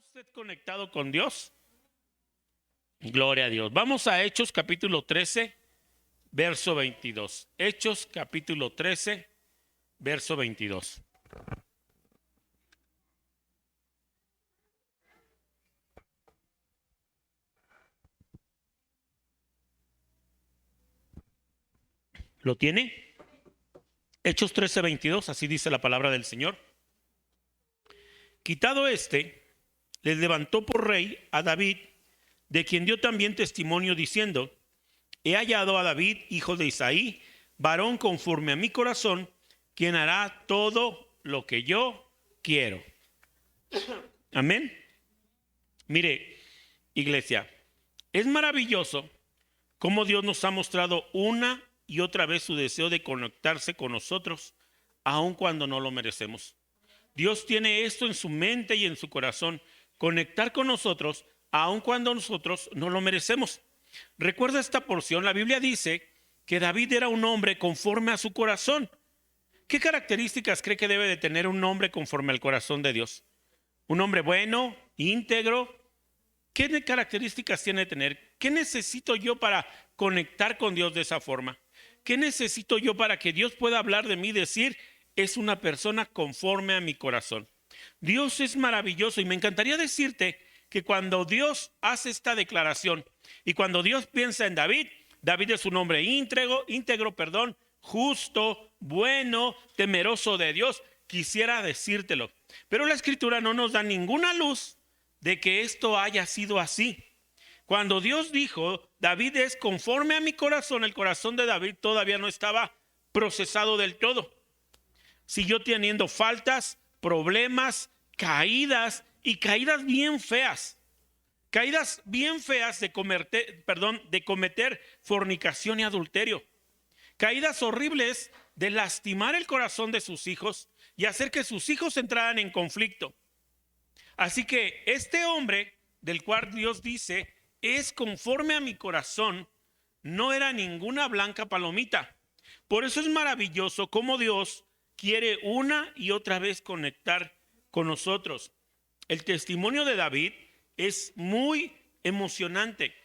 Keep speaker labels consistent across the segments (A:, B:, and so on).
A: usted conectado con Dios? Gloria a Dios. Vamos a Hechos capítulo 13, verso 22. Hechos capítulo 13, verso 22. ¿Lo tiene? Hechos 13, 22, así dice la palabra del Señor. Quitado les levantó por rey a David, de quien dio también testimonio diciendo: he hallado a David, hijo de Isaí, varón conforme a mi corazón, quien hará todo lo que yo quiero. Amén. Mire, iglesia, es maravilloso cómo Dios nos ha mostrado una y otra vez su deseo de conectarse con nosotros, aun cuando no lo merecemos. Dios tiene esto en su mente y en su corazón, conectar con nosotros, aun cuando nosotros no lo merecemos. Recuerda esta porción, la Biblia dice que David era un hombre conforme a su corazón. ¿Qué características cree que debe de tener un hombre conforme al corazón de Dios? Un hombre bueno, íntegro. ¿Qué características tiene que tener? ¿Qué necesito yo para conectar con Dios de esa forma? ¿Qué necesito yo para que Dios pueda hablar de mí y decir: es una persona conforme a mi corazón? Dios es maravilloso y me encantaría decirte que cuando Dios hace esta declaración y cuando Dios piensa en David, David es un hombre íntegro, justo, bueno, temeroso de Dios. Quisiera decírtelo, pero la Escritura no nos da ninguna luz de que esto haya sido así. Cuando Dios dijo, David es conforme a mi corazón, el corazón de David todavía no estaba procesado del todo. Siguió teniendo faltas, problemas, caídas y caídas bien feas. Caídas bien feas de cometer fornicación y adulterio. Caídas horribles de lastimar el corazón de sus hijos y hacer que sus hijos entraran en conflicto. Así que este hombre del cual Dios dice es conforme a mi corazón, no era ninguna blanca palomita. Por eso es maravilloso cómo Dios quiere una y otra vez conectar con nosotros. El testimonio de David es muy emocionante,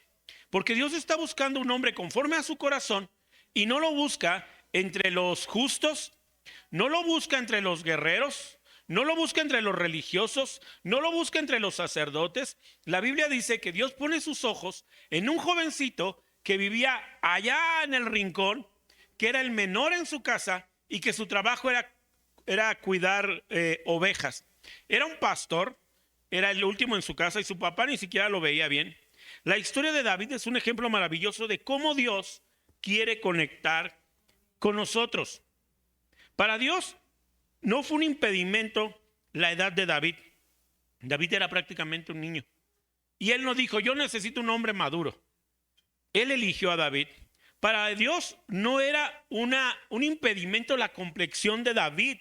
A: porque Dios está buscando un hombre conforme a su corazón y no lo busca entre los justos, no lo busca entre los guerreros, no lo busca entre los religiosos, no lo busca entre los sacerdotes. La Biblia dice que Dios pone sus ojos en un jovencito que vivía allá en el rincón, que era el menor en su casa y que su trabajo era cuidar ovejas. Era un pastor, era el último en su casa y su papá ni siquiera lo veía bien. La historia de David es un ejemplo maravilloso de cómo Dios quiere conectar con nosotros. Para Dios no fue un impedimento la edad de David. David era prácticamente un niño. Y él no dijo: yo necesito un hombre maduro. Él eligió a David. Para Dios no era un impedimento la complexión de David.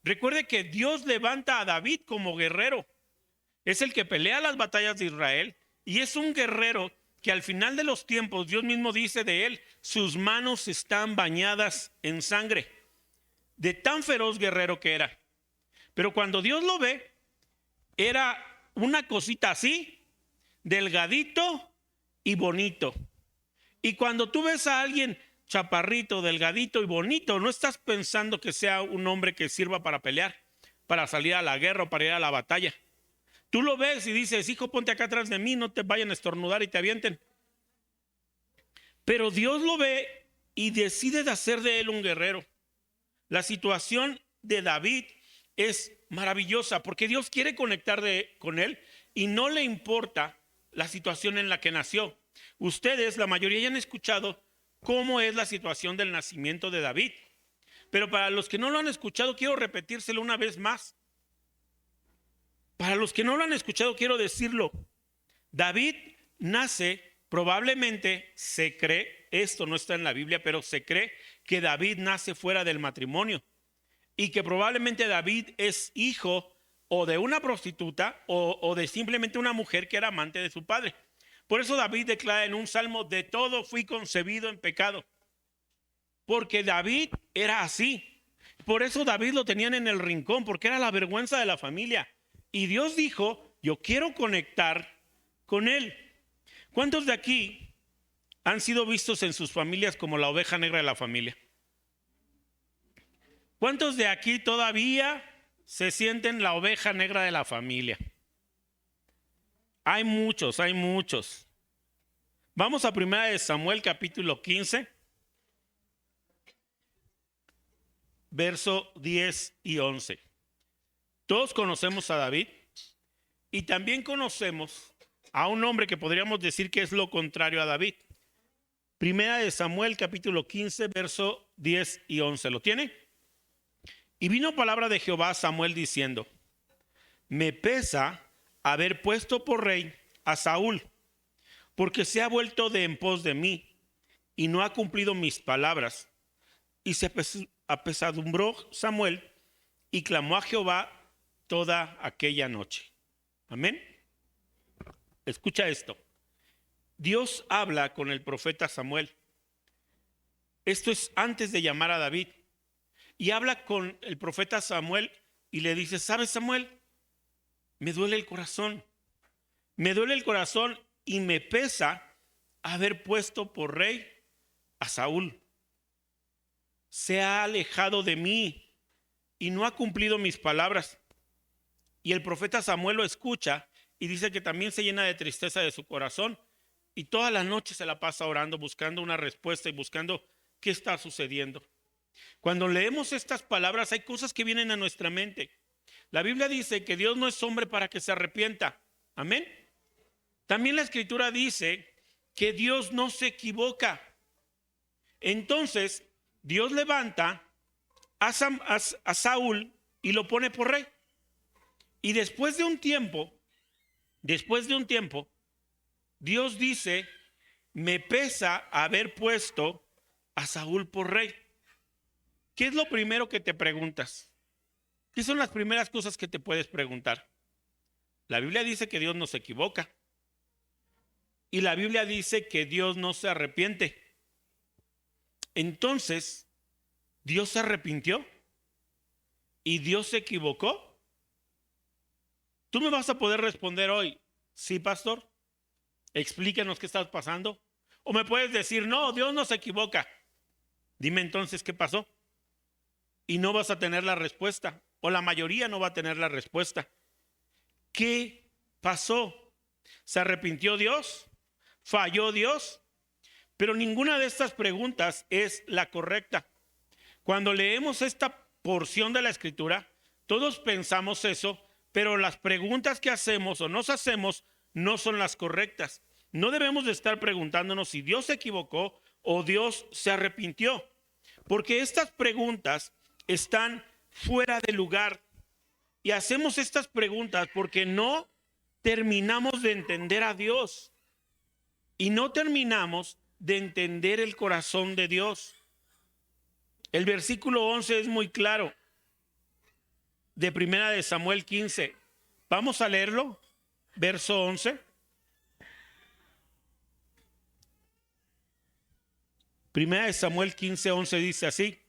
A: Recuerde que Dios levanta a David como guerrero. Es el que pelea las batallas de Israel. Y es un guerrero que al final de los tiempos Dios mismo dice de él: sus manos están bañadas en sangre. De tan feroz guerrero que era. Pero cuando Dios lo ve, era una cosita así, delgadito y bonito. Y cuando tú ves a alguien chaparrito, delgadito y bonito, no estás pensando que sea un hombre que sirva para pelear, para salir a la guerra o para ir a la batalla. Tú lo ves y dices: hijo, ponte acá atrás de mí, no te vayan a estornudar y te avienten. Pero Dios lo ve y decide de hacer de él un guerrero. La situación de David es maravillosa porque Dios quiere conectar con él y no le importa la situación en la que nació. Ustedes, la mayoría, ya han escuchado cómo es la situación del nacimiento de David. Pero para los que no lo han escuchado, quiero repetírselo una vez más. Para los que no lo han escuchado, quiero decirlo. David nace, probablemente se cree, esto no está en la Biblia, pero se cree que David nace fuera del matrimonio y que probablemente David es hijo o de una prostituta o de simplemente una mujer que era amante de su padre. Por eso David declara en un salmo: de todo fui concebido en pecado. Porque David era así. Por eso David lo tenían en el rincón, porque era la vergüenza de la familia. Y Dios dijo yo quiero conectar con Él. ¿Cuántos de aquí han sido vistos en sus familias como la oveja negra de la familia? ¿Cuántos de aquí todavía se sienten la oveja negra de la familia? Hay muchos, hay muchos. Vamos a 1 Samuel capítulo 15, verso 10 y 11. Todos conocemos a David y también conocemos a un hombre que podríamos decir que es lo contrario a David. 1 Samuel capítulo 15, verso 10 y 11. ¿Lo tiene? Y vino palabra de Jehová a Samuel diciendo: me pesa haber puesto por rey a Saúl, porque se ha vuelto de en pos de mí y no ha cumplido mis palabras. Y se apesadumbró Samuel y clamó a Jehová toda aquella noche. Amén. Escucha esto. Dios habla con el profeta Samuel. Esto es antes de llamar a David. Y habla con el profeta Samuel y le dice: ¿sabes, Samuel? Me duele el corazón. Me duele el corazón y me pesa haber puesto por rey a Saúl. Se ha alejado de mí y no ha cumplido mis palabras. Y el profeta Samuel lo escucha y dice que también se llena de tristeza de su corazón y toda la noche se la pasa orando, buscando una respuesta y buscando qué está sucediendo. Cuando leemos estas palabras hay cosas que vienen a nuestra mente. La Biblia dice que Dios no es hombre para que se arrepienta. Amén. También la Escritura dice que Dios no se equivoca. Entonces Dios levanta a Saúl y lo pone por rey. Y después de un tiempo, Dios dice: me pesa haber puesto a Saúl por rey. ¿Qué es lo primero que te preguntas? ¿Qué son las primeras cosas que te puedes preguntar? La Biblia dice que Dios no se equivoca. Y la Biblia dice que Dios no se arrepiente. Entonces, ¿Dios se arrepintió? ¿Y Dios se equivocó? Tú me vas a poder responder hoy: sí, pastor, explícanos qué está pasando. O me puedes decir: no, Dios no se equivoca. Dime entonces qué pasó. Y no vas a tener la respuesta, o la mayoría no va a tener la respuesta. ¿Qué pasó? ¿Se arrepintió Dios? ¿Falló Dios? Pero ninguna de estas preguntas es la correcta. Cuando leemos esta porción de la Escritura, todos pensamos eso, pero las preguntas que hacemos o nos hacemos no son las correctas. No debemos de estar preguntándonos si Dios se equivocó o Dios se arrepintió, porque estas preguntas están fuera de lugar. Y hacemos estas preguntas porque no terminamos de entender a Dios y no terminamos de entender el corazón de Dios. El versículo 11 es muy claro de 1 Samuel 15. Vamos a leerlo. Verso 11. 1 Samuel 15, 11 dice así: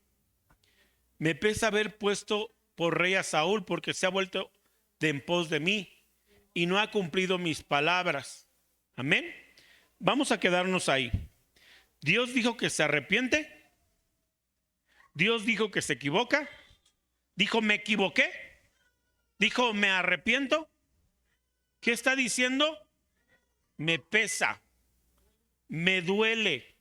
A: me pesa haber puesto por rey a Saúl, porque se ha vuelto de en pos de mí y no ha cumplido mis palabras. Amén. Vamos a quedarnos ahí. Dios dijo que se arrepiente. Dios dijo que se equivoca. Dijo: me equivoqué. Dijo: me arrepiento. ¿Qué está diciendo? Me pesa, me duele.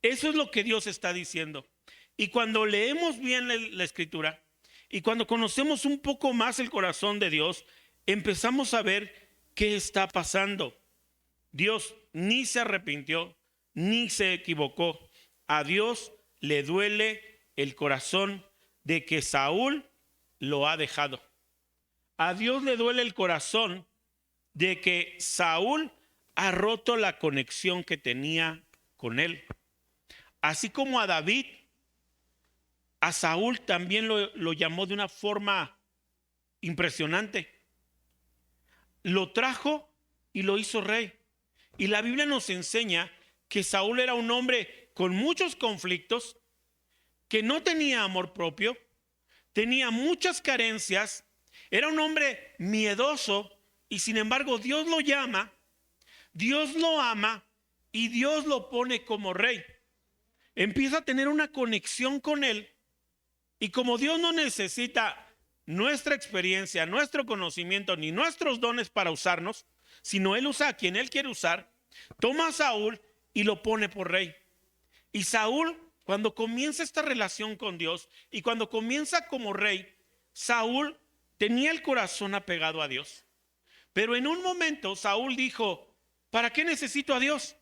A: Eso es lo que Dios está diciendo. Y cuando leemos bien la Escritura y cuando conocemos un poco más el corazón de Dios, empezamos a ver qué está pasando. Dios ni se arrepintió ni se equivocó. A Dios le duele el corazón de que Saúl lo ha dejado. A Dios le duele el corazón de que Saúl ha roto la conexión que tenía con él. Así como a David, a Saúl también lo llamó de una forma impresionante. Lo trajo y lo hizo rey. Y la Biblia nos enseña que Saúl era un hombre con muchos conflictos, que no tenía amor propio, tenía muchas carencias, era un hombre miedoso y sin embargo Dios lo llama, Dios lo ama y Dios lo pone como rey. Empieza a tener una conexión con él, y como Dios no necesita nuestra experiencia, nuestro conocimiento ni nuestros dones para usarnos, sino él usa a quien él quiere usar, toma a Saúl y lo pone por rey. Y Saúl, cuando comienza esta relación con Dios y cuando comienza como rey, Saúl tenía el corazón apegado a Dios. Pero en un momento Saúl dijo: ¿para qué necesito a Dios?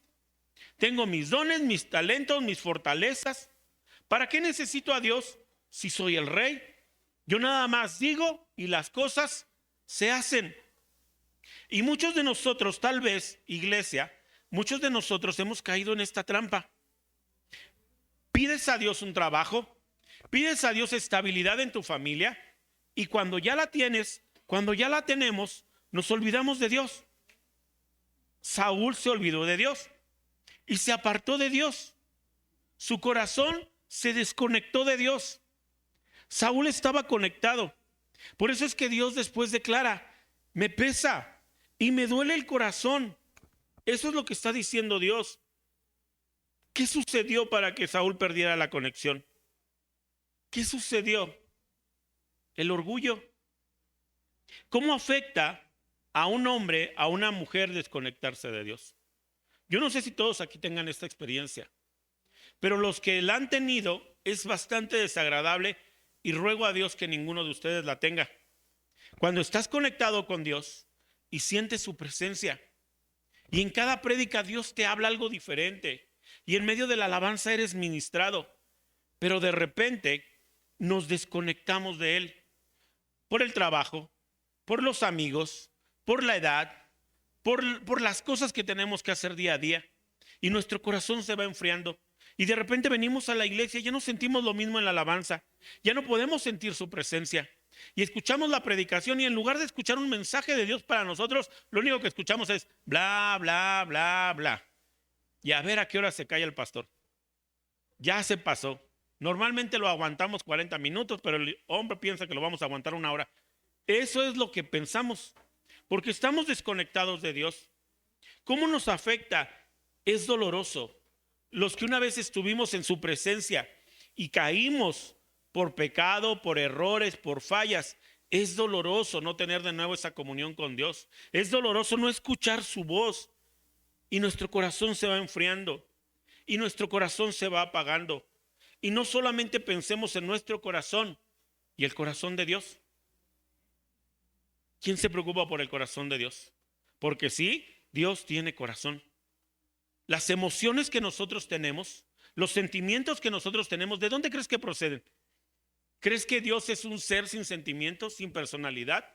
A: Tengo mis dones, mis talentos, mis fortalezas. ¿Para qué necesito a Dios si soy el rey? Yo nada más digo y las cosas se hacen. Y muchos de nosotros, tal vez, iglesia, muchos de nosotros hemos caído en esta trampa. Pides a Dios un trabajo, pides a Dios estabilidad en tu familia, y cuando ya la tienes, cuando ya la tenemos, nos olvidamos de Dios. Saúl se olvidó de Dios y se apartó de Dios. Su corazón se desconectó de Dios. Saúl estaba conectado. Por eso es que Dios después declara: me pesa y me duele el corazón. Eso es lo que está diciendo Dios. ¿Qué sucedió para que Saúl perdiera la conexión? ¿Qué sucedió? El orgullo. ¿Cómo afecta a un hombre, a una mujer, desconectarse de Dios? Yo no sé si todos aquí tengan esta experiencia, pero los que la han tenido es bastante desagradable, y ruego a Dios que ninguno de ustedes la tenga. Cuando estás conectado con Dios y sientes su presencia, y en cada prédica Dios te habla algo diferente, y en medio de la alabanza eres ministrado, pero de repente nos desconectamos de Él, por el trabajo, por los amigos, por la edad, por las cosas que tenemos que hacer día a día, y nuestro corazón se va enfriando. Y de repente venimos a la iglesia y ya no sentimos lo mismo en la alabanza, ya no podemos sentir su presencia. Y escuchamos la predicación, y en lugar de escuchar un mensaje de Dios para nosotros, lo único que escuchamos es bla, bla, bla, bla. Y a ver a qué hora se calla el pastor. Ya se pasó. Normalmente lo aguantamos 40 minutos, pero el hombre piensa que lo vamos a aguantar una hora. Eso es lo que pensamos, porque estamos desconectados de Dios. ¿Cómo nos afecta? Es doloroso. Los que una vez estuvimos en su presencia y caímos por pecado, por errores, por fallas, es doloroso no tener de nuevo esa comunión con Dios. Es doloroso no escuchar su voz, y nuestro corazón se va enfriando y nuestro corazón se va apagando. Y no solamente pensemos en nuestro corazón y el corazón de Dios. ¿Quién se preocupa por el corazón de Dios? Porque sí, Dios tiene corazón. Las emociones que nosotros tenemos, los sentimientos que nosotros tenemos, ¿de dónde crees que proceden? ¿Crees que Dios es un ser sin sentimientos, sin personalidad?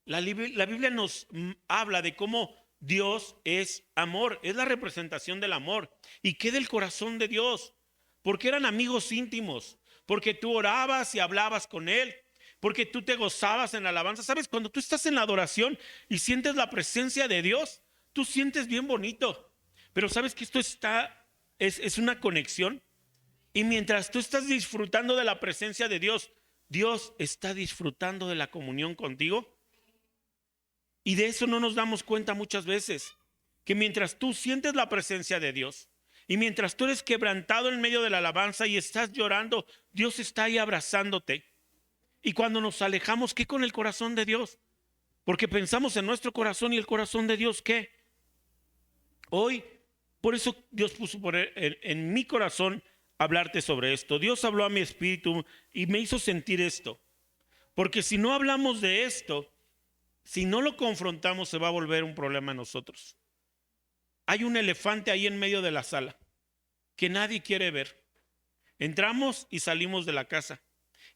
A: La Biblia nos habla de cómo Dios es amor, es la representación del amor. ¿Y qué del corazón de Dios? Porque eran amigos íntimos, porque tú orabas y hablabas con Él, porque tú te gozabas en la alabanza. ¿Sabes? Cuando tú estás en la adoración y sientes la presencia de Dios, tú sientes bien bonito. Pero ¿sabes que esto es una conexión? Y mientras tú estás disfrutando de la presencia de Dios, Dios está disfrutando de la comunión contigo. Y de eso no nos damos cuenta muchas veces, que mientras tú sientes la presencia de Dios y mientras tú eres quebrantado en medio de la alabanza y estás llorando, Dios está ahí abrazándote. Y cuando nos alejamos, ¿qué con el corazón de Dios? Porque pensamos en nuestro corazón, y el corazón de Dios, ¿qué? Hoy, por eso Dios puso en mi corazón hablarte sobre esto. Dios habló a mi espíritu y me hizo sentir esto. Porque si no hablamos de esto, si no lo confrontamos, se va a volver un problema en nosotros. Hay un elefante ahí en medio de la sala que nadie quiere ver. Entramos y salimos de la casa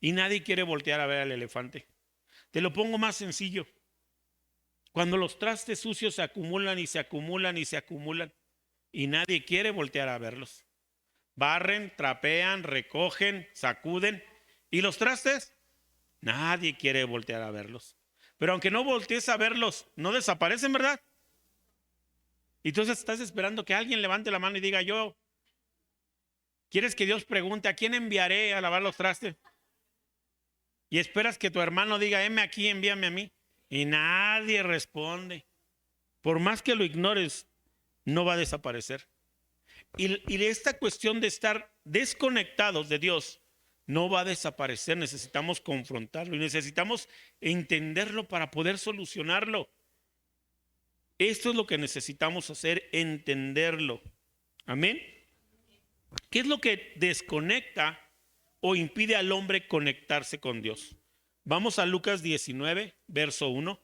A: y nadie quiere voltear a ver al elefante. Te lo pongo más sencillo. Cuando los trastes sucios se acumulan y se acumulan y se acumulan y nadie quiere voltear a verlos. Barren, trapean, recogen, sacuden, y los trastes, nadie quiere voltear a verlos. Pero aunque no voltees a verlos, no desaparecen, ¿verdad? Y entonces estás esperando que alguien levante la mano y diga: yo. ¿Quieres que Dios pregunte: ¿a quién enviaré a lavar los trastes? Y esperas que tu hermano diga: heme aquí, envíame a mí. Y nadie responde. Por más que lo ignores, no va a desaparecer. Y esta cuestión de estar desconectados de Dios no va a desaparecer. Necesitamos confrontarlo y necesitamos entenderlo para poder solucionarlo. Esto es lo que necesitamos hacer, entenderlo. Amén. ¿Qué es lo que desconecta o impide al hombre conectarse con Dios? Vamos a Lucas 19, verso 1.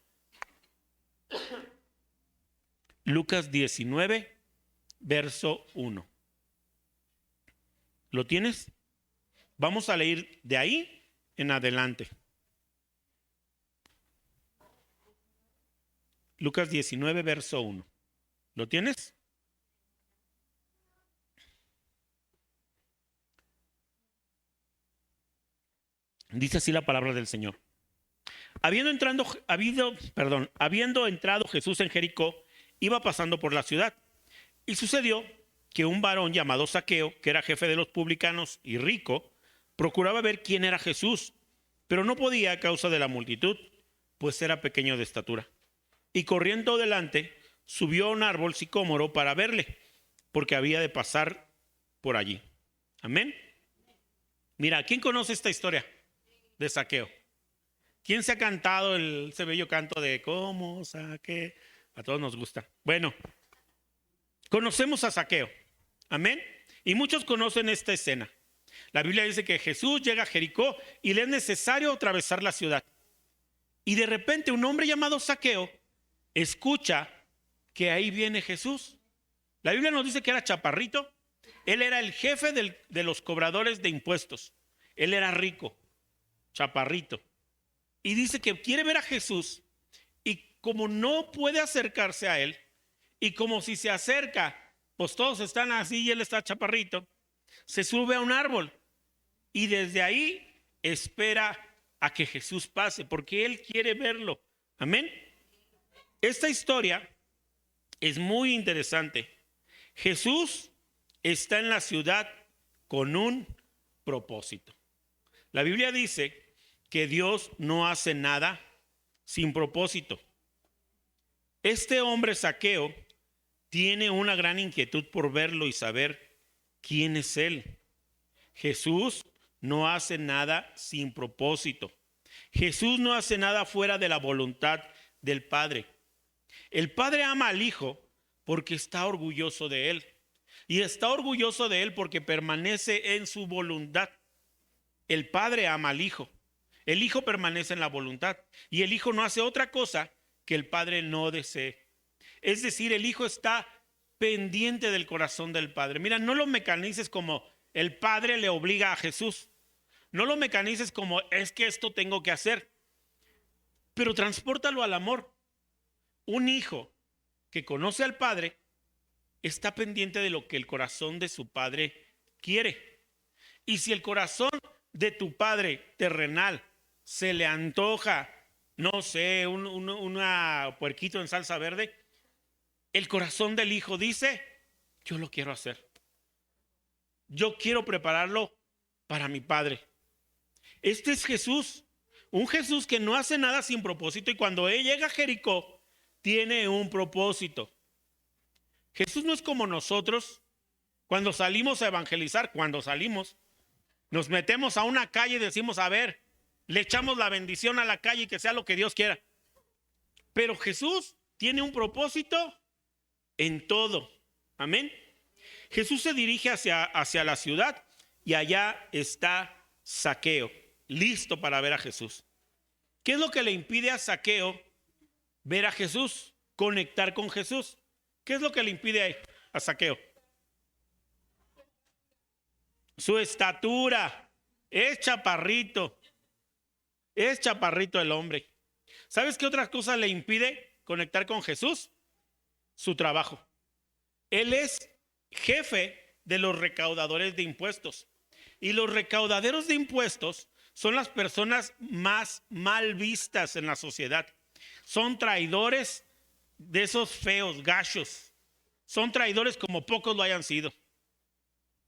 A: Lucas 19, verso 1. ¿Lo tienes? Vamos a leer de ahí en adelante. Lucas 19, verso 1. ¿Lo tienes? Dice así la palabra del Señor. Habiendo entrado Jesús en Jericó, iba pasando por la ciudad. Y sucedió que un varón llamado Zaqueo, que era jefe de los publicanos y rico, procuraba ver quién era Jesús, pero no podía a causa de la multitud, pues era pequeño de estatura. Y corriendo delante, subió a un árbol sicómoro para verle, porque había de pasar por allí. Amén. Mira, ¿quién conoce esta historia de Zaqueo? ¿Quién se ha cantado ese bello canto de cómo saqué? A todos nos gusta. Bueno, conocemos a Zaqueo. Amén. Y muchos conocen esta escena. La Biblia dice que Jesús llega a Jericó y le es necesario atravesar la ciudad. Y de repente un hombre llamado Zaqueo escucha que ahí viene Jesús. La Biblia nos dice que era chaparrito. Él era el jefe de los cobradores de impuestos. Él era rico, chaparrito. Y dice que quiere ver a Jesús. Y como no puede acercarse a él, y como si se acerca, pues todos están así y él está chaparrito, se sube a un árbol. Y desde ahí espera a que Jesús pase, porque él quiere verlo. Amén. Esta historia es muy interesante. Jesús está en la ciudad con un propósito. La Biblia dice que Dios no hace nada sin propósito. Este hombre Zaqueo tiene una gran inquietud por verlo y saber quién es él. Jesús no hace nada sin propósito. Jesús no hace nada fuera de la voluntad del Padre. El Padre ama al Hijo porque está orgulloso de él. Y está orgulloso de él porque permanece en su voluntad. El Padre ama al Hijo. El Hijo permanece en la voluntad. Y el Hijo no hace otra cosa que el Padre no desee. Es decir, el Hijo está pendiente del corazón del Padre. Mira, no lo mecanices como el Padre le obliga a Jesús. No lo mecanices como es que esto tengo que hacer. Pero transpórtalo al amor. Un hijo que conoce al Padre está pendiente de lo que el corazón de su Padre quiere. Y si el corazón de tu Padre terrenal se le antoja, no sé, una puerquito en salsa verde, el corazón del Hijo dice, yo lo quiero hacer. Yo quiero prepararlo para mi Padre. Este es Jesús, un Jesús que no hace nada sin propósito, y cuando él llega a Jericó, tiene un propósito. Jesús no es como nosotros. Cuando salimos a evangelizar, nos metemos a una calle y decimos, a ver, le echamos la bendición a la calle y que sea lo que Dios quiera. Pero Jesús tiene un propósito en todo. Amén. Jesús se dirige hacia la ciudad y allá está Zaqueo, listo para ver a Jesús. ¿Qué es lo que le impide a Zaqueo ver a Jesús, conectar con Jesús? ¿Qué es lo que le impide a Zaqueo? Su estatura. Es chaparrito el hombre. ¿Sabes qué otra cosa le impide conectar con Jesús? Su trabajo. Él es jefe de los recaudadores de impuestos. Y los recaudaderos de impuestos son las personas más mal vistas en la sociedad. Son traidores de esos feos, gachos. Son traidores como pocos lo hayan sido.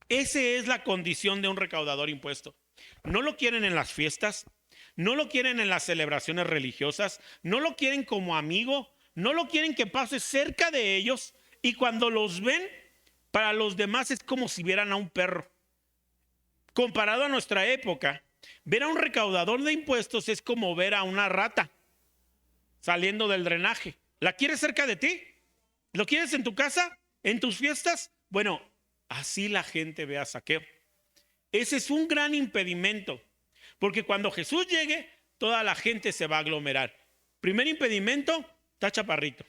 A: Esa es la condición de un recaudador de impuestos. No lo quieren en las fiestas, no lo quieren en las celebraciones religiosas, no lo quieren como amigo, no lo quieren que pase cerca de ellos, y cuando los ven, para los demás es como si vieran a un perro. Comparado a nuestra época, ver a un recaudador de impuestos es como ver a una rata saliendo del drenaje. ¿La quieres cerca de ti? ¿Lo quieres en tu casa? ¿En tus fiestas? Bueno, así la gente ve a Zaqueo. Ese es un gran impedimento, porque cuando Jesús llegue, toda la gente se va a aglomerar. Primer impedimento, está chaparrito.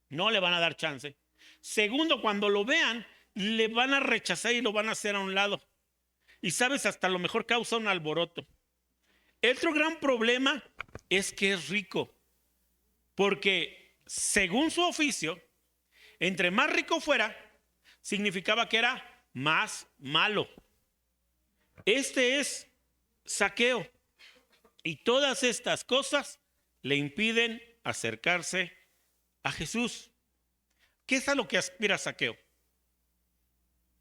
A: No le van a dar chance. Segundo, cuando lo vean, le van a rechazar y lo van a hacer a un lado. Y sabes, hasta a lo mejor causa un alboroto. El otro gran problema es que es rico, porque según su oficio, entre más rico fuera, significaba que era más malo. Este es Zaqueo, y todas estas cosas le impiden acercarse a Jesús. ¿Qué es a lo que aspira Zaqueo?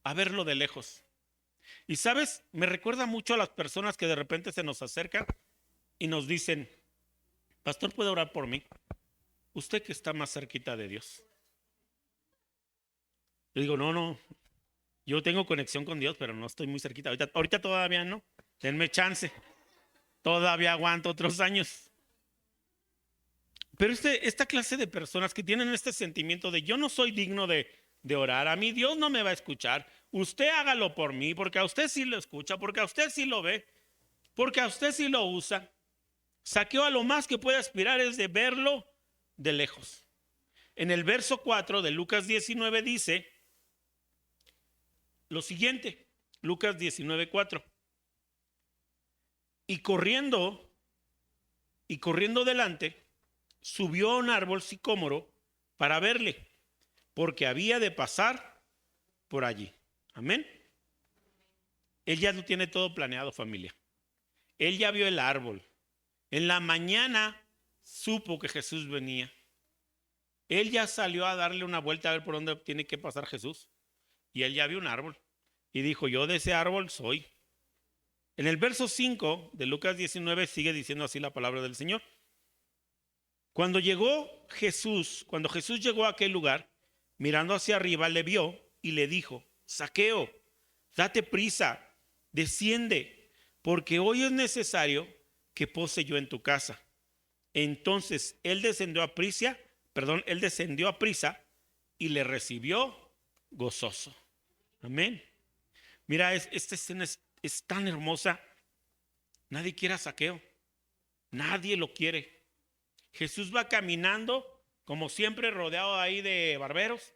A: A verlo de lejos. Y sabes, me recuerda mucho a las personas que de repente se nos acercan y nos dicen: pastor, ¿puede orar por mí? Usted que está más cerquita de Dios. Yo digo, no, yo tengo conexión con Dios, pero no estoy muy cerquita. Ahorita todavía no. Denme chance. Todavía aguanto otros años. Pero esta clase de personas que tienen este sentimiento de yo no soy digno de orar, a mí Dios no me va a escuchar, usted hágalo por mí, porque a usted sí lo escucha, porque a usted sí lo ve, porque a usted sí lo usa. Zaqueo a lo más que puede aspirar es de verlo de lejos. En el verso 4 de Lucas 19 dice lo siguiente, Lucas 19:4. Y corriendo delante, subió a un árbol sicómoro para verle, porque había de pasar por allí. Amén. Él ya lo tiene todo planeado, familia. Él ya vio el árbol. En la mañana supo que Jesús venía. Él ya salió a darle una vuelta a ver por dónde tiene que pasar Jesús. Y él ya vio un árbol. Y dijo, yo de ese árbol soy. En el verso 5 de Lucas 19 sigue diciendo así la palabra del Señor. Cuando Jesús llegó a aquel lugar, mirando hacia arriba, le vio y le dijo, Zaqueo, date prisa, desciende, porque hoy es necesario que pose yo en tu casa. Entonces él descendió a prisa y le recibió gozoso. Amén. Mira, esta escena es tan hermosa. Nadie quiere a Zaqueo. Nadie lo quiere. Jesús va caminando, como siempre, rodeado ahí de barberos.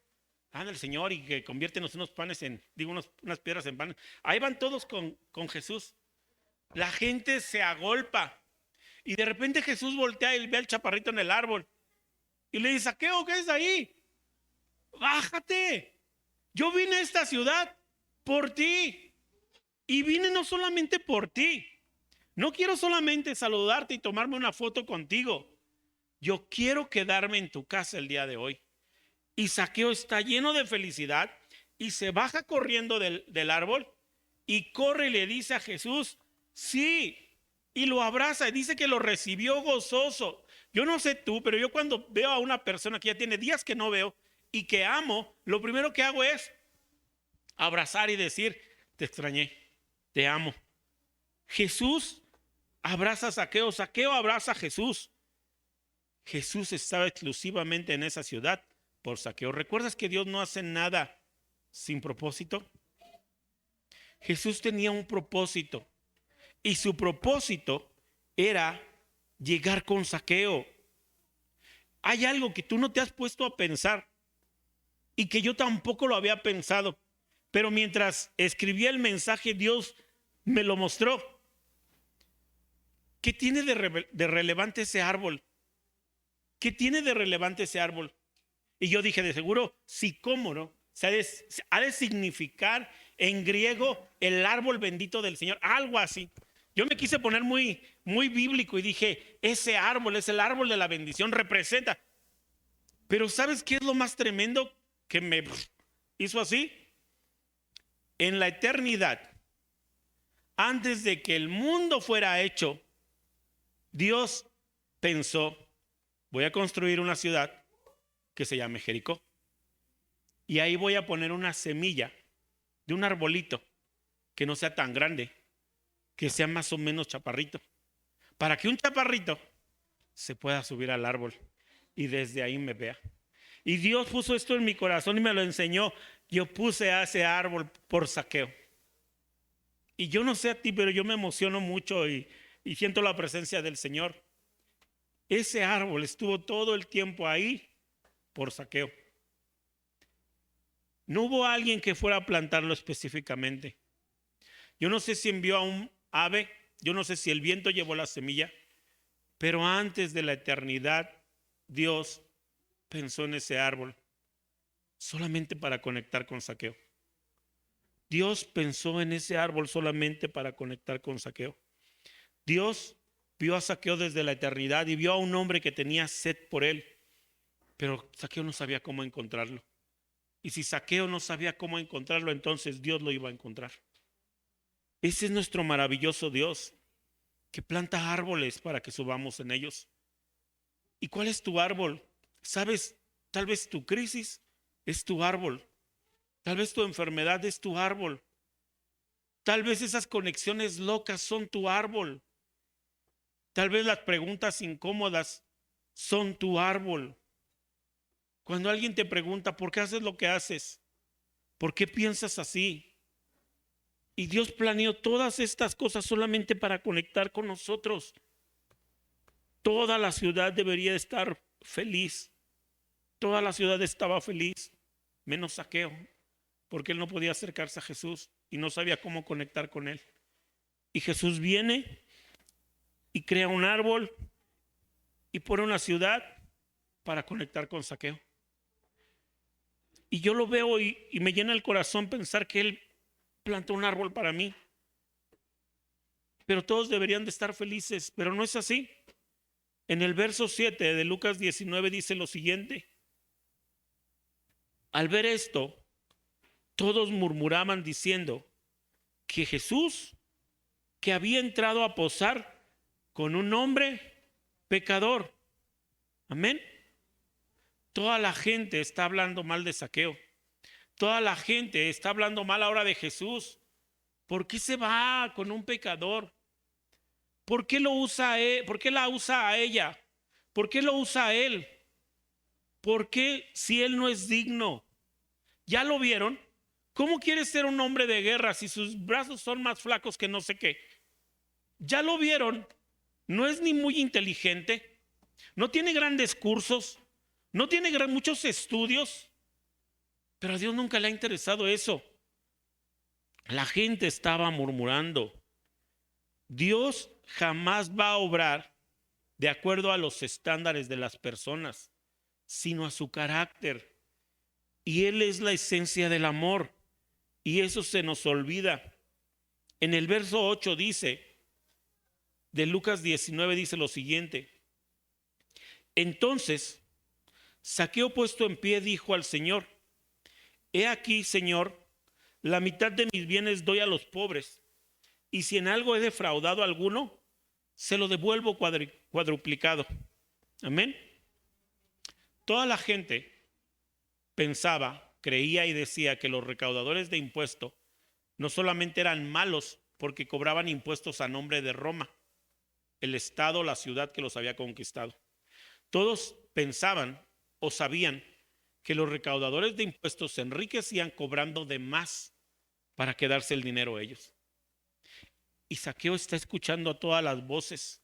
A: Anda el Señor y que conviértenos unas piedras en panes. Ahí van todos con Jesús. La gente se agolpa. Y de repente Jesús voltea y ve al chaparrito en el árbol. Y le dice, Zaqueo, ¿qué es ahí? Bájate. Yo vine a esta ciudad por ti. Y vine no solamente por ti. No quiero solamente saludarte y tomarme una foto contigo. Yo quiero quedarme en tu casa el día de hoy. Y Zaqueo está lleno de felicidad y se baja corriendo del árbol y corre y le dice a Jesús, sí, y lo abraza y dice que lo recibió gozoso. Yo no sé tú, pero yo cuando veo a una persona que ya tiene días que no veo y que amo, lo primero que hago es abrazar y decir, te extrañé, te amo. Jesús abraza a Zaqueo, Zaqueo abraza a Jesús. Jesús estaba exclusivamente en esa ciudad por Zaqueo. ¿Recuerdas que Dios no hace nada sin propósito? Jesús tenía un propósito y su propósito era llegar con Zaqueo. Hay algo que tú no te has puesto a pensar y que yo tampoco lo había pensado, pero mientras escribía el mensaje Dios me lo mostró. ¿Qué tiene de relevante ese árbol? ¿Qué tiene de relevante ese árbol? Y yo dije, de seguro, sicómoro, ha de significar en griego el árbol bendito del Señor, algo así. Yo me quise poner muy bíblico y dije, ese árbol es el árbol de la bendición, representa. Pero ¿sabes qué es lo más tremendo que me hizo así? En la eternidad, antes de que el mundo fuera hecho, Dios pensó, voy a construir una ciudad que se llame Jericó. Y ahí voy a poner una semilla de un arbolito que no sea tan grande, que sea más o menos chaparrito, para que un chaparrito se pueda subir al árbol y desde ahí me vea. Y Dios puso esto en mi corazón y me lo enseñó. Yo puse a ese árbol por Zaqueo. Y yo no sé a ti, pero yo me emociono mucho y siento la presencia del Señor. Ese árbol estuvo todo el tiempo ahí por Zaqueo. No hubo alguien que fuera a plantarlo específicamente. Yo no sé si envió a un ave, yo no sé si el viento llevó la semilla, pero antes de la eternidad, Dios pensó en ese árbol solamente para conectar con Zaqueo. Dios pensó en ese árbol solamente para conectar con Zaqueo. Dios vio a Zaqueo desde la eternidad y vio a un hombre que tenía sed por él, pero Zaqueo no sabía cómo encontrarlo. Y si Zaqueo no sabía cómo encontrarlo, entonces Dios lo iba a encontrar. Ese es nuestro maravilloso Dios, que planta árboles para que subamos en ellos. ¿Y cuál es tu árbol? ¿Sabes? Tal vez tu crisis es tu árbol. Tal vez tu enfermedad es tu árbol. Tal vez esas conexiones locas son tu árbol. Tal vez las preguntas incómodas son tu árbol. Cuando alguien te pregunta, ¿por qué haces lo que haces? ¿Por qué piensas así? Y Dios planeó todas estas cosas solamente para conectar con nosotros. Toda la ciudad debería estar feliz. Toda la ciudad estaba feliz, menos Zaqueo, porque él no podía acercarse a Jesús y no sabía cómo conectar con él. Y Jesús viene y crea un árbol y pone una ciudad para conectar con Zaqueo. Y yo lo veo y me llena el corazón pensar que él plantó un árbol para mí. Pero todos deberían de estar felices, pero no es así. En el verso 7 de Lucas 19 dice lo siguiente: al ver esto, todos murmuraban diciendo que Jesús, que había entrado a posar con un hombre pecador. Amén. Toda la gente está hablando mal de Zaqueo. Toda la gente está hablando mal ahora de Jesús. ¿Por qué se va con un pecador? ¿Por qué lo usa él? ¿Por qué la usa a ella? ¿Por qué lo usa a él? ¿Por qué si él no es digno? ¿Ya lo vieron? ¿Cómo quiere ser un hombre de guerra si sus brazos son más flacos que no sé qué? ¿Ya lo vieron? No es ni muy inteligente, no tiene grandes cursos, no tiene muchos estudios, pero a Dios nunca le ha interesado eso. La gente estaba murmurando. Dios jamás va a obrar de acuerdo a los estándares de las personas, sino a su carácter. Y Él es la esencia del amor. Y eso se nos olvida. En el verso 8 dice, de Lucas 19 dice lo siguiente: entonces Zaqueo, puesto en pie, dijo al Señor: he aquí, Señor, la mitad de mis bienes doy a los pobres, y si en algo he defraudado a alguno, se lo devuelvo cuadruplicado. Amén. Toda la gente pensaba, creía y decía que los recaudadores de impuestos no solamente eran malos porque cobraban impuestos a nombre de Roma, el estado, la ciudad que los había conquistado. Todos pensaban o sabían que los recaudadores de impuestos se enriquecían cobrando de más para quedarse el dinero ellos. Y Zaqueo está escuchando a todas las voces.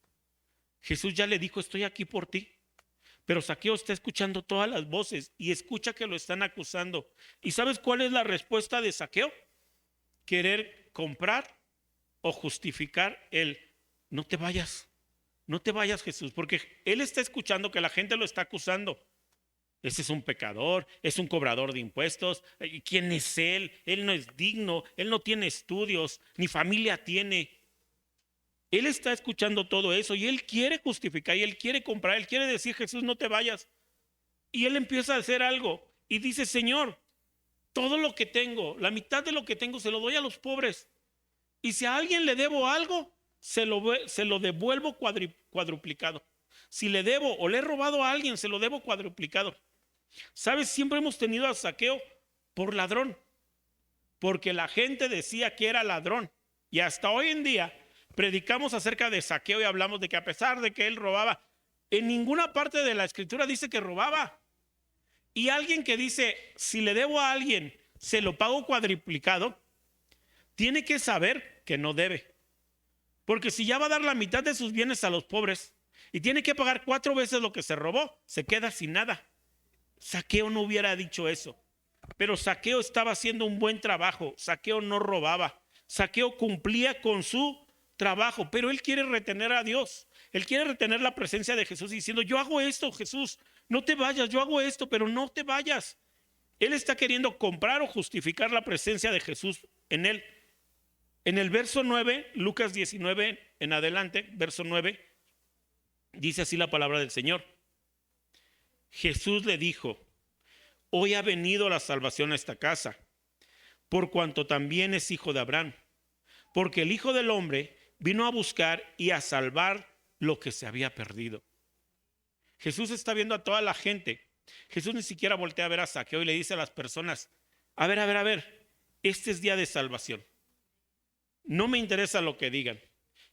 A: Jesús ya le dijo: estoy aquí por ti. Pero Zaqueo está escuchando todas las voces y escucha que lo están acusando. ¿Y sabes cuál es la respuesta de Zaqueo? Querer comprar o justificar el: no te vayas, no te vayas, Jesús, porque él está escuchando que la gente lo está acusando. Ese es un pecador, es un cobrador de impuestos. ¿Quién es él? Él no es digno, él no tiene estudios, ni familia tiene. Él está escuchando todo eso y él quiere justificar y él quiere comprar, él quiere decir: Jesús, no te vayas. Y él empieza a hacer algo y dice: Señor, todo lo que tengo, la mitad de lo que tengo se lo doy a los pobres. Y si a alguien le debo algo, se lo devuelvo cuadruplicado. Si le debo o le he robado a alguien, se lo debo cuadruplicado. ¿Sabes? Siempre hemos tenido a Zaqueo por ladrón, porque la gente decía que era ladrón. Y hasta hoy en día predicamos acerca de Zaqueo y hablamos de que a pesar de que él robaba, en ninguna parte de la escritura dice que robaba. Y alguien que dice, si le debo a alguien, se lo pago cuadruplicado, tiene que saber que no debe. Porque si ya va a dar la mitad de sus bienes a los pobres y tiene que pagar 4 veces lo que se robó, se queda sin nada. Zaqueo no hubiera dicho eso. Pero Zaqueo estaba haciendo un buen trabajo. Zaqueo no robaba. Zaqueo cumplía con su trabajo, pero él quiere retener a Dios. Él quiere retener la presencia de Jesús diciendo, yo hago esto, Jesús, no te vayas, yo hago esto, pero no te vayas. Él está queriendo comprar o justificar la presencia de Jesús en él. En el verso 9, Lucas 19 en adelante, verso 9, dice así la palabra del Señor. Jesús le dijo, hoy ha venido la salvación a esta casa, por cuanto también es hijo de Abraham, porque el Hijo del Hombre vino a buscar y a salvar lo que se había perdido. Jesús está viendo a toda la gente. Jesús ni siquiera voltea a ver a Zaqueo y le dice a las personas, a ver, este es día de salvación. No me interesa lo que digan.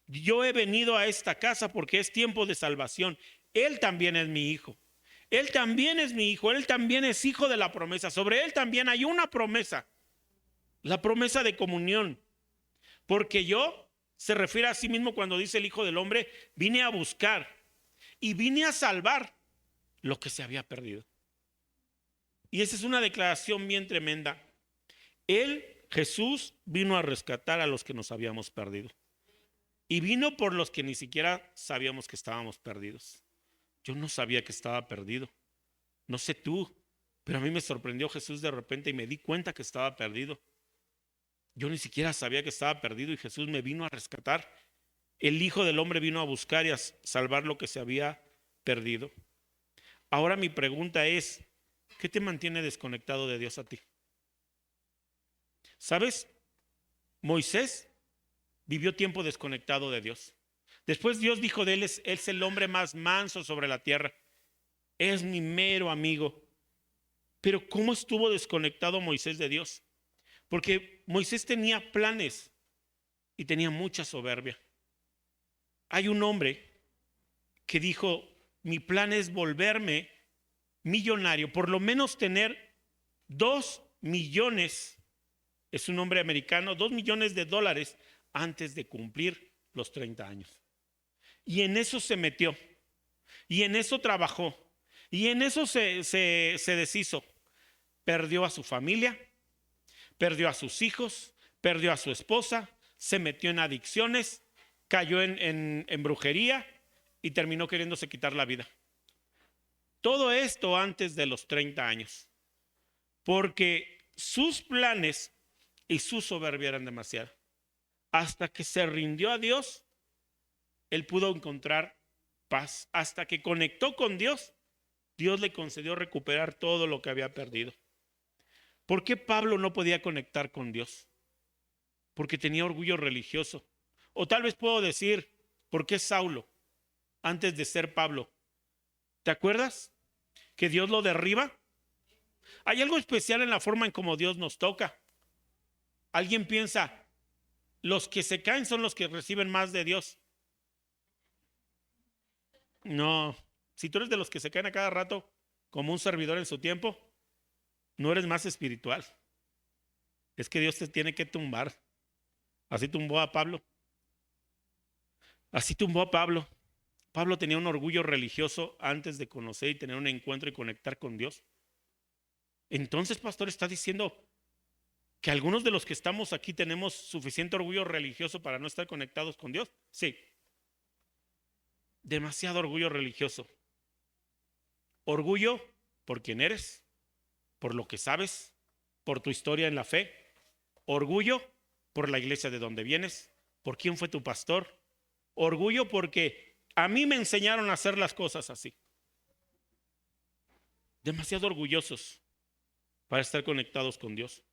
A: Yo he venido a esta casa porque es tiempo de salvación. Él también es mi hijo. Él también es mi hijo. Él también es hijo de la promesa. Sobre él también hay una promesa. La promesa de comunión. Porque yo, se refiere a sí mismo cuando dice el Hijo del Hombre, vine a buscar y vine a salvar lo que se había perdido. Y esa es una declaración bien tremenda. Él, Jesús, vino a rescatar a los que nos habíamos perdido. Y vino por los que ni siquiera sabíamos que estábamos perdidos. Yo no sabía que estaba perdido. No sé tú, pero a mí me sorprendió Jesús de repente y me di cuenta que estaba perdido. Yo ni siquiera sabía que estaba perdido y Jesús me vino a rescatar. El Hijo del Hombre vino a buscar y a salvar lo que se había perdido. Ahora mi pregunta es, ¿qué te mantiene desconectado de Dios a ti? ¿Sabes? Moisés vivió tiempo desconectado de Dios. Después Dios dijo de él, es el hombre más manso sobre la tierra. Es mi mero amigo. Pero ¿cómo estuvo desconectado Moisés de Dios? Porque Moisés tenía planes y tenía mucha soberbia. Hay un hombre que dijo, mi plan es volverme millonario, por lo menos tener 2 millones, es un hombre americano, 2 millones de dólares antes de cumplir los 30 años. Y en eso se metió, y en eso trabajó, y en eso se deshizo. Perdió a su familia, perdió a sus hijos, perdió a su esposa, se metió en adicciones, cayó en brujería y terminó queriéndose quitar la vida. Todo esto antes de los 30 años, porque sus planes y su soberbia eran demasiado. Hasta que se rindió a Dios, él pudo encontrar paz. Hasta que conectó con Dios, Dios le concedió recuperar todo lo que había perdido. ¿Por qué Pablo no podía conectar con Dios? Porque tenía orgullo religioso. O tal vez puedo decir, ¿por qué Saulo, antes de ser Pablo? ¿Te acuerdas que Dios lo derriba? Hay algo especial en la forma en cómo Dios nos toca. Alguien piensa, los que se caen son los que reciben más de Dios. No, si tú eres de los que se caen a cada rato como un servidor en su tiempo, no eres más espiritual. Es que Dios te tiene que tumbar. Así tumbó a Pablo. Así tumbó a Pablo. Pablo tenía un orgullo religioso antes de conocer y tener un encuentro y conectar con Dios. Entonces, pastor, está diciendo que algunos de los que estamos aquí tenemos suficiente orgullo religioso para no estar conectados con Dios. Sí. Demasiado orgullo religioso. Orgullo por quién eres, por lo que sabes, por tu historia en la fe. Orgullo por la iglesia de donde vienes, por quién fue tu pastor. Orgullo porque a mí me enseñaron a hacer las cosas así. Demasiado orgullosos para estar conectados con Dios.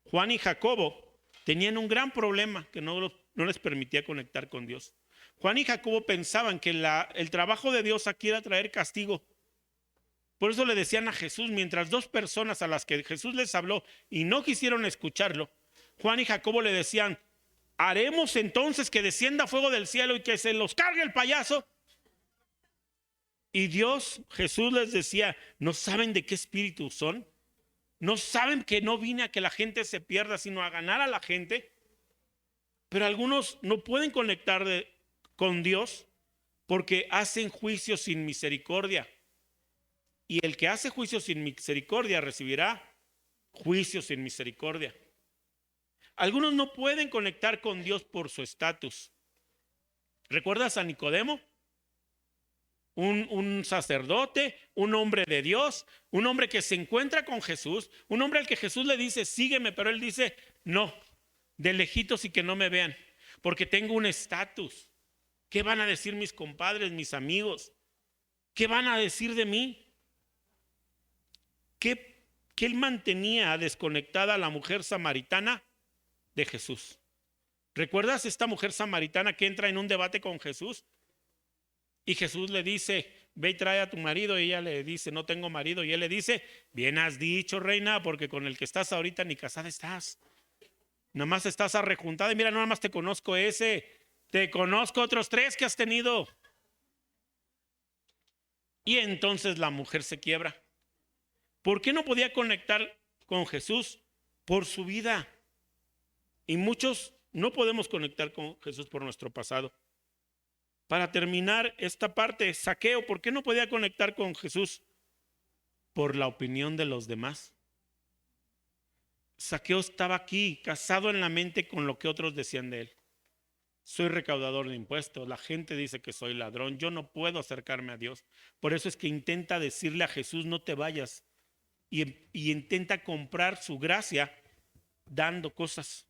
A: Juan y Jacobo tenían un gran problema que no les permitía conectar con Dios. Juan y Jacobo pensaban que el trabajo de Dios aquí era traer castigo. Por eso le decían a Jesús, mientras dos personas a las que Jesús les habló y no quisieron escucharlo, Juan y Jacobo le decían, ¿haremos entonces que descienda fuego del cielo y que se los cargue el payaso? Y Jesús les decía, ¿no saben de qué espíritu son? ¿No saben que no vine a que la gente se pierda, sino a ganar a la gente? Pero algunos no pueden conectar con Dios porque hacen juicio sin misericordia. Y el que hace juicio sin misericordia recibirá juicio sin misericordia. Algunos no pueden conectar con Dios por su estatus. ¿Recuerdas a Nicodemo? Un sacerdote, un hombre de Dios, un hombre que se encuentra con Jesús, un hombre al que Jesús le dice, sígueme, pero él dice, no, de lejitos y que no me vean, porque tengo un estatus. ¿Qué van a decir mis compadres, mis amigos? ¿Qué van a decir de mí? ¿Qué él mantenía desconectada a la mujer samaritana de Jesús? ¿Recuerdas esta mujer samaritana que entra en un debate con Jesús? Y Jesús le dice, ve y trae a tu marido. Y ella le dice, no tengo marido. Y él le dice, bien has dicho, reina, porque con el que estás ahorita ni casada estás. Nada más estás arrejuntada. Y mira, nada más te conozco te conozco otros 3 que has tenido. Y entonces la mujer se quiebra. ¿Por qué no podía conectar con Jesús? Por su vida. Y muchos no podemos conectar con Jesús por nuestro pasado. Para terminar esta parte, Zaqueo, ¿por qué no podía conectar con Jesús? Por la opinión de los demás. Zaqueo estaba aquí, casado en la mente con lo que otros decían de él. Soy recaudador de impuestos, la gente dice que soy ladrón, yo no puedo acercarme a Dios. Por eso es que intenta decirle a Jesús, no te vayas. Y intenta comprar su gracia dando cosas.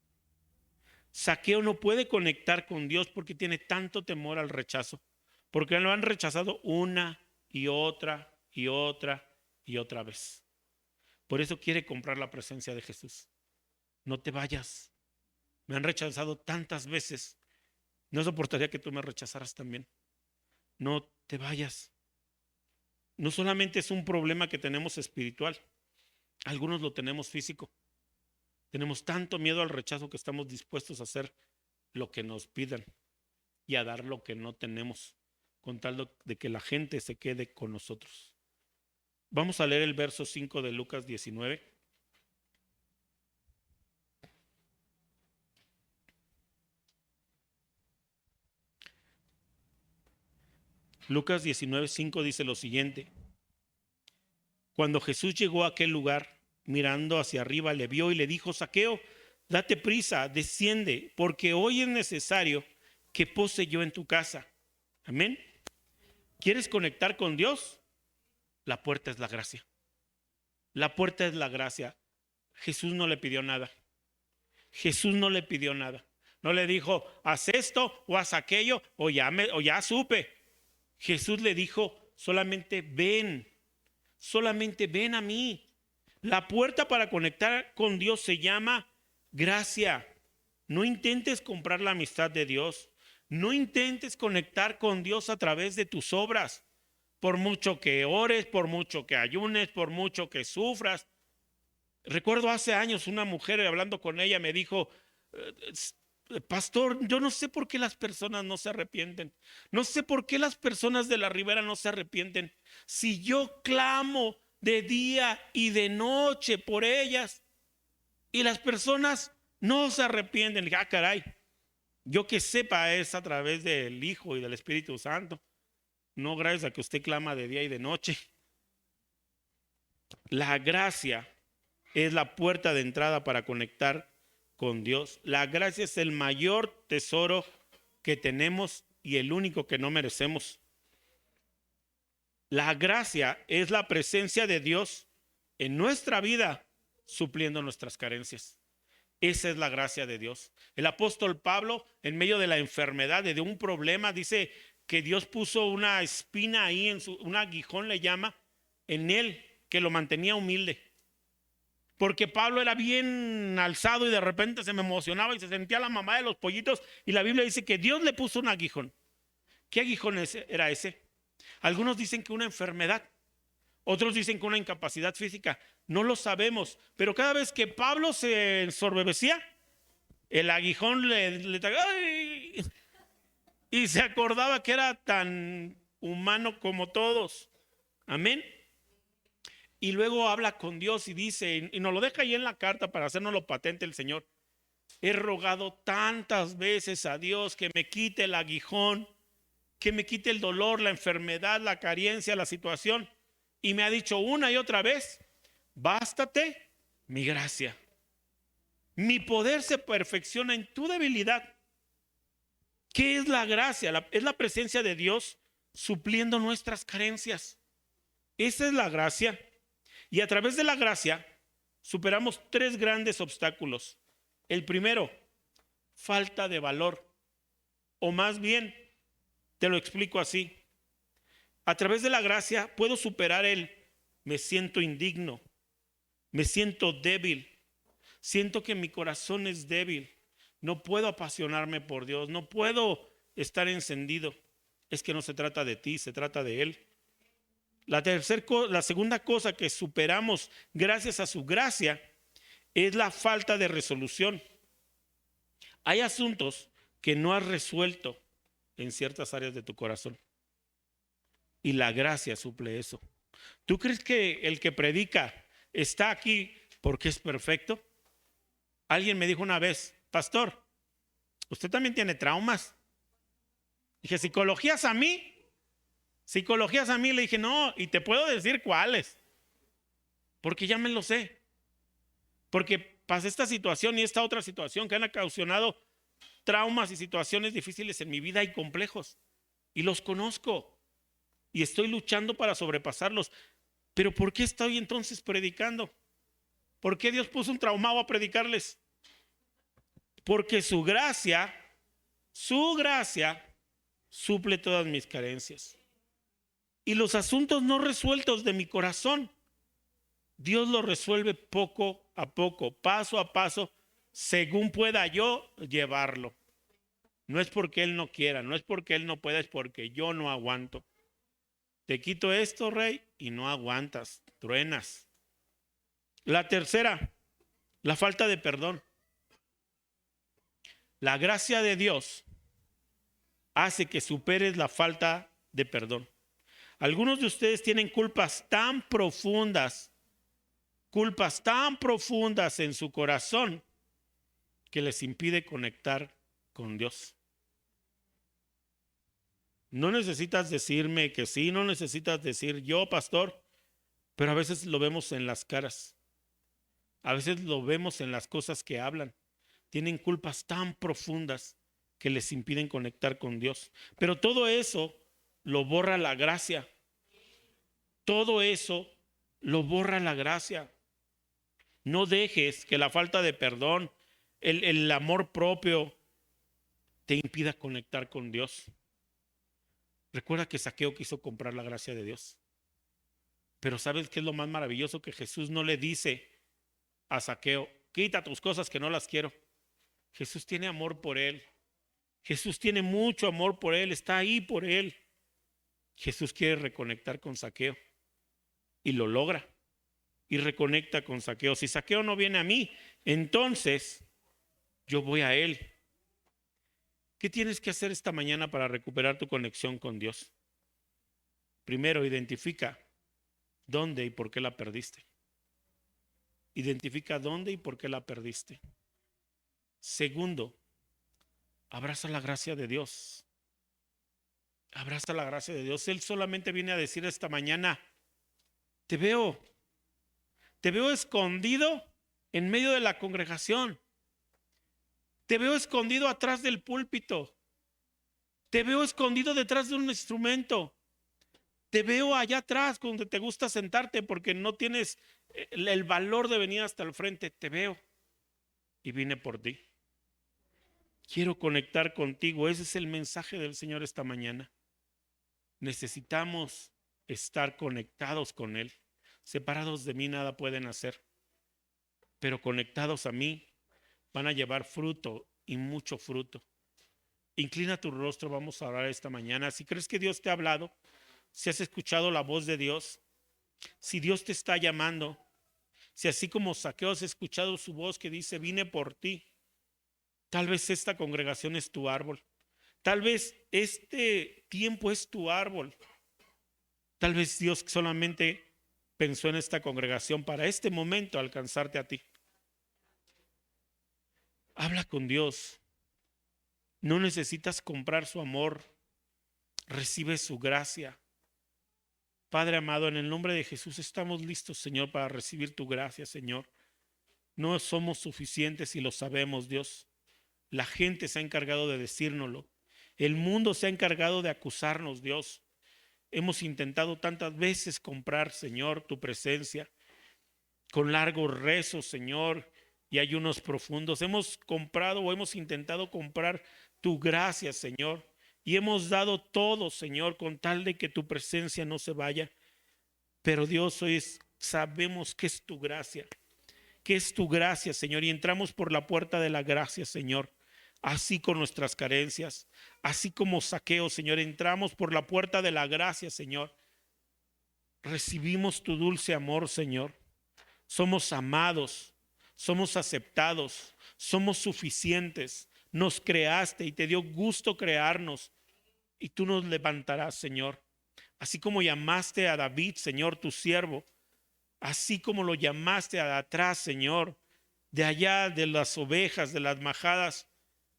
A: Zaqueo no puede conectar con Dios porque tiene tanto temor al rechazo, porque lo han rechazado una y otra y otra y otra vez. Por eso quiere comprar la presencia de Jesús. No te vayas. Me han rechazado tantas veces. No soportaría que tú me rechazaras también. No te vayas. No solamente es un problema que tenemos espiritual, algunos lo tenemos físico. Tenemos tanto miedo al rechazo que estamos dispuestos a hacer lo que nos pidan y a dar lo que no tenemos, con tal de que la gente se quede con nosotros. Vamos a leer el verso 5 de Lucas 19. Lucas 19:5 dice lo siguiente. Cuando Jesús llegó a aquel lugar, mirando hacia arriba, le vio y le dijo, Zaqueo, date prisa, desciende, porque hoy es necesario que pose yo en tu casa. Amén. ¿Quieres conectar con Dios? La puerta es la gracia. La puerta es la gracia. Jesús no le pidió nada. Jesús no le pidió nada. No le dijo, haz esto o haz aquello o ya supe. Jesús le dijo, solamente ven a mí. La puerta para conectar con Dios se llama gracia. No intentes comprar la amistad de Dios. No intentes conectar con Dios a través de tus obras. Por mucho que ores, por mucho que ayunes, por mucho que sufras. Recuerdo hace años una mujer hablando con ella me dijo, pastor, yo no sé por qué las personas no se arrepienten. No sé por qué las personas de la ribera no se arrepienten. Si yo clamo de día y de noche por ellas y las personas no se arrepienten. Le dije, caray, yo que sepa es a través del Hijo y del Espíritu Santo. No gracias a que usted clama de día y de noche. La gracia es la puerta de entrada para conectar con Dios. La gracia es el mayor tesoro que tenemos y el único que no merecemos. La gracia es la presencia de Dios en nuestra vida, supliendo nuestras carencias. Esa es la gracia de Dios. El apóstol Pablo, en medio de la enfermedad, de un problema, dice que Dios puso una espina ahí, un aguijón le llama, en él, que lo mantenía humilde. Porque Pablo era bien alzado y de repente se me emocionaba y se sentía la mamá de los pollitos. Y la Biblia dice que Dios le puso un aguijón. ¿Qué aguijón era ese? Algunos dicen que una enfermedad, otros dicen que una incapacidad física. No lo sabemos, pero cada vez que Pablo se ensorbebecía, el aguijón ¡ay! Y se acordaba que era tan humano como todos. Amén. Y luego habla con Dios y dice, y nos lo deja ahí en la carta para hacernoslo patente el Señor. He rogado tantas veces a Dios que me quite el aguijón, que me quite el dolor, la enfermedad, la carencia, la situación. Y me ha dicho una y otra vez, bástate mi gracia. Mi poder se perfecciona en tu debilidad. ¿Qué es la gracia? Es la presencia de Dios supliendo nuestras carencias. Esa es la gracia. Y a través de la gracia superamos 3 grandes obstáculos. El primero, falta de valor. O más bien, te lo explico así. A través de la gracia puedo superar el me siento indigno, me siento débil, siento que mi corazón es débil, no puedo apasionarme por Dios, no puedo estar encendido. Es que no se trata de ti, se trata de Él. La segunda cosa que superamos gracias a su gracia es la falta de resolución. Hay asuntos que no has resuelto en ciertas áreas de tu corazón y la gracia suple eso. ¿Tú crees que el que predica está aquí porque es perfecto? Alguien me dijo una vez, pastor, ¿usted también tiene traumas? Dije, ¿psicologías a mí? ¿Psicologías a mí? Le dije, no, y te puedo decir cuáles, porque ya me lo sé. Porque pasé esta situación y esta otra situación que han ocasionado traumas y situaciones difíciles en mi vida y complejos. Y los conozco. Y estoy luchando para sobrepasarlos. Pero ¿por qué estoy entonces predicando? ¿Por qué Dios puso un traumado a predicarles? Porque su gracia suple todas mis carencias. Y los asuntos no resueltos de mi corazón, Dios los resuelve poco a poco, paso a paso, según pueda yo llevarlo. No es porque Él no quiera, no es porque Él no pueda, es porque yo no aguanto. Te quito esto, rey, y no aguantas, truenas. La tercera, la falta de perdón. La gracia de Dios hace que superes la falta de perdón. Algunos de ustedes tienen culpas tan profundas en su corazón que les impide conectar con Dios. No necesitas decirme que sí, no necesitas decir yo, pastor, pero a veces lo vemos en las caras. A veces lo vemos en las cosas que hablan. Tienen culpas tan profundas que les impiden conectar con Dios. Pero todo eso lo borra la gracia. Todo eso lo borra la gracia. No dejes que la falta de perdón, el amor propio, te impida conectar con Dios. Recuerda que Zaqueo quiso comprar la gracia de Dios. Pero ¿sabes qué es lo más maravilloso? Que Jesús no le dice a Zaqueo, quita tus cosas que no las quiero. Jesús tiene amor por él. Jesús tiene mucho amor por él, está ahí por él. Jesús quiere reconectar con Zaqueo y lo logra y reconecta con Zaqueo. Si Zaqueo no viene a mí, entonces yo voy a él. ¿Qué tienes que hacer esta mañana para recuperar tu conexión con Dios? Primero, identifica dónde y por qué la perdiste. Identifica dónde y por qué la perdiste. Segundo, abraza la gracia de Dios. Abraza la gracia de Dios. Él solamente viene a decir esta mañana, te veo escondido en medio de la congregación. Te veo escondido atrás del púlpito. Te veo escondido detrás de un instrumento. Te veo allá atrás donde te gusta sentarte porque no tienes el valor de venir hasta el frente. Te veo y vine por ti. Quiero conectar contigo. Ese es el mensaje del Señor esta mañana. Necesitamos estar conectados con Él. Separados de mí nada pueden hacer, pero conectados a mí van a llevar fruto y mucho fruto. Inclina tu rostro, vamos a orar esta mañana. Si crees que Dios te ha hablado, si has escuchado la voz de Dios, si Dios te está llamando, si así como Zaqueo has escuchado su voz que dice, vine por ti, tal vez esta congregación es tu árbol. Tal vez este tiempo es tu árbol. Tal vez Dios solamente pensó en esta congregación para este momento alcanzarte a ti. Habla con Dios. No necesitas comprar su amor. Recibe su gracia. Padre amado, en el nombre de Jesús estamos listos, Señor, para recibir tu gracia, Señor. No somos suficientes y lo sabemos, Dios. La gente se ha encargado de decírnoslo. El mundo se ha encargado de acusarnos, Dios. Hemos intentado tantas veces comprar, Señor, tu presencia, con largos rezos, Señor, y ayunos profundos. Hemos comprado o hemos intentado comprar tu gracia, Señor, y hemos dado todo, Señor, con tal de que tu presencia no se vaya. Pero Dios, hoy sabemos que es tu gracia, Señor, y entramos por la puerta de la gracia, Señor. Así con nuestras carencias, así como Zaqueo, Señor, entramos por la puerta de la gracia, Señor. Recibimos tu dulce amor, Señor. Somos amados, somos aceptados, somos suficientes. Nos creaste y te dio gusto crearnos y tú nos levantarás, Señor. Así como llamaste a David, Señor, tu siervo, así como lo llamaste de atrás, Señor, de allá de las ovejas, de las majadas,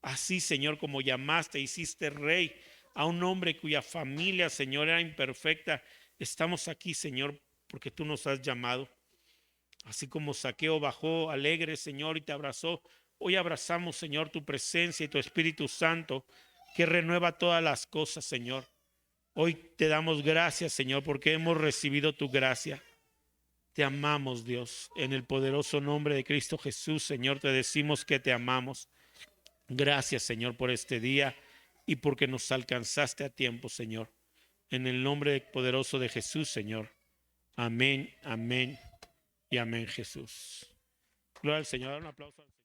A: así, Señor, como llamaste, hiciste rey a un hombre cuya familia, Señor, era imperfecta. Estamos aquí, Señor, porque tú nos has llamado. Así como Zaqueo bajó alegre, Señor, y te abrazó, hoy abrazamos, Señor, tu presencia y tu Espíritu Santo, que renueva todas las cosas, Señor. Hoy te damos gracias, Señor, porque hemos recibido tu gracia. Te amamos, Dios. En el poderoso nombre de Cristo Jesús, Señor, te decimos que te amamos. Gracias, Señor, por este día y porque nos alcanzaste a tiempo, Señor. En el nombre poderoso de Jesús, Señor. Amén, amén y amén, Jesús. Gloria al Señor. Un aplauso al Señor.